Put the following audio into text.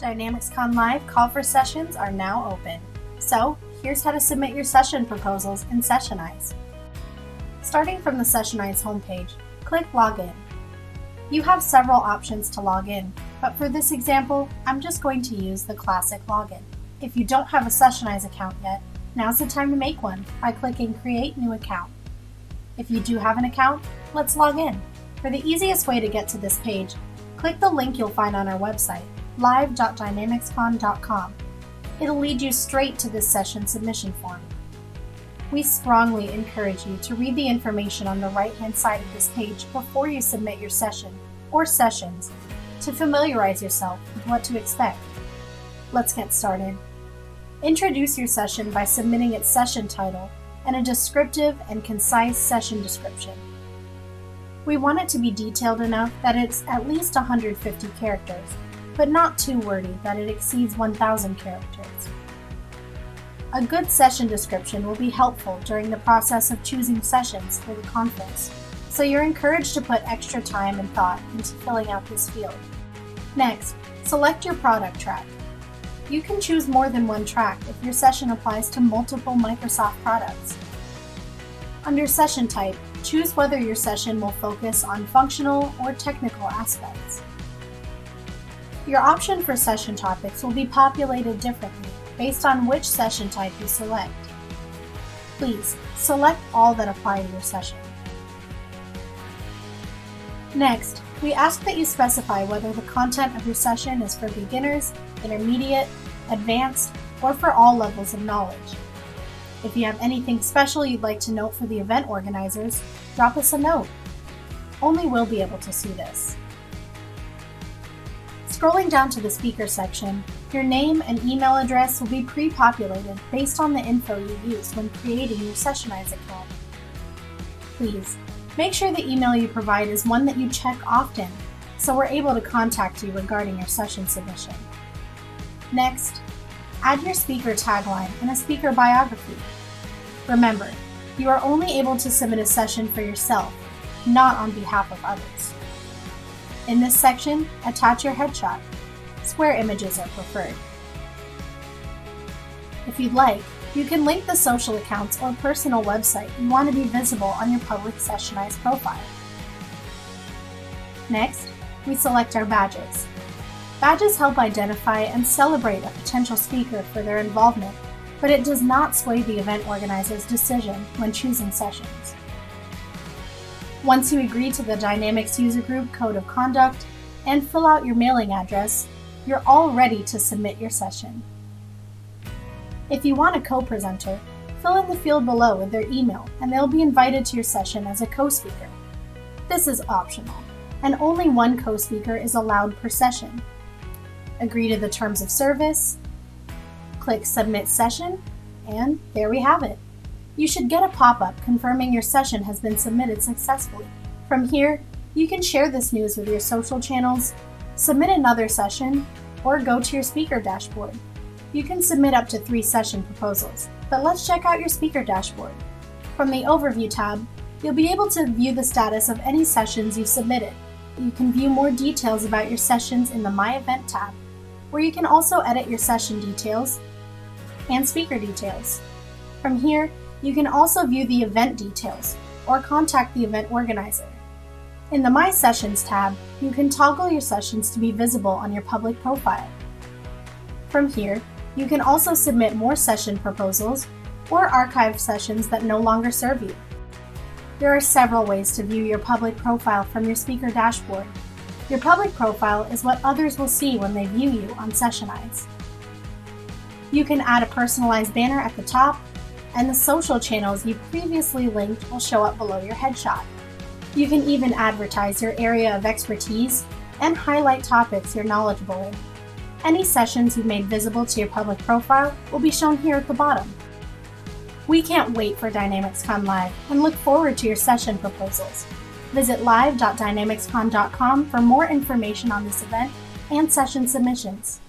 DynamicsCon Live call for sessions are now open. So, here's how to submit your session proposals in Sessionize. Starting from the Sessionize homepage, click Login. You have several options to log in, but for this example, I'm just going to use the classic login. If you don't have a Sessionize account yet, now's the time to make one by clicking Create New Account. If you do have an account, let's log in. For the easiest way to get to this page, click the link you'll find on our website, live.dynamicscon.com. It'll lead you straight to this session submission form. We strongly encourage you to read the information on the right-hand side of this page before you submit your session or sessions to familiarize yourself with what to expect. Let's get started. Introduce your session by submitting its session title and a descriptive and concise session description. We want it to be detailed enough that it's at least 150 characters, but not too wordy that it exceeds 1,000 characters. A good session description will be helpful during the process of choosing sessions for the conference, so you're encouraged to put extra time and thought into filling out this field. Next, select your product track. You can choose more than one track if your session applies to multiple Microsoft products. Under session type, choose whether your session will focus on functional or technical aspects. Your option for session topics will be populated differently based on which session type you select. Please select all that apply to your session. Next, we ask that you specify whether the content of your session is for beginners, intermediate, advanced, or for all levels of knowledge. If you have anything special you'd like to note for the event organizers, drop us a note. Only we'll be able to see this. Scrolling down to the speaker section, your name and email address will be pre-populated based on the info you used when creating your Sessionize account. Please, make sure the email you provide is one that you check often, so we're able to contact you regarding your session submission. Next, add your speaker tagline and a speaker biography. Remember, you are only able to submit a session for yourself, not on behalf of others. In this section, attach your headshot. Square images are preferred. If you'd like, you can link the social accounts or personal website you want to be visible on your public Sessionize profile. Next, we select our badges. Badges help identify and celebrate a potential speaker for their involvement, but it does not sway the event organizer's decision when choosing sessions. Once you agree to the Dynamics User Group Code of Conduct and fill out your mailing address, you're all ready to submit your session. If you want a co-presenter, fill in the field below with their email and they'll be invited to your session as a co-speaker. This is optional, and only one co-speaker is allowed per session. Agree to the terms of service, click Submit Session, and there we have it. You should get a pop-up confirming your session has been submitted successfully. From here, you can share this news with your social channels, submit another session, or go to your speaker dashboard. You can submit up to 3 session proposals, but let's check out your speaker dashboard. From the Overview tab, you'll be able to view the status of any sessions you've submitted. You can view more details about your sessions in the My Event tab, where you can also edit your session details and speaker details. From here, you can also view the event details or contact the event organizer. In the My Sessions tab, you can toggle your sessions to be visible on your public profile. From here, you can also submit more session proposals or archive sessions that no longer serve you. There are several ways to view your public profile from your speaker dashboard. Your public profile is what others will see when they view you on Sessionize. You can add a personalized banner at the top, and the social channels you previously linked will show up below your headshot. You can even advertise your area of expertise and highlight topics you're knowledgeable in. Any sessions you've made visible to your public profile will be shown here at the bottom. We can't wait for DynamicsCon Live and look forward to your session proposals. Visit live.dynamicscon.com for more information on this event and session submissions.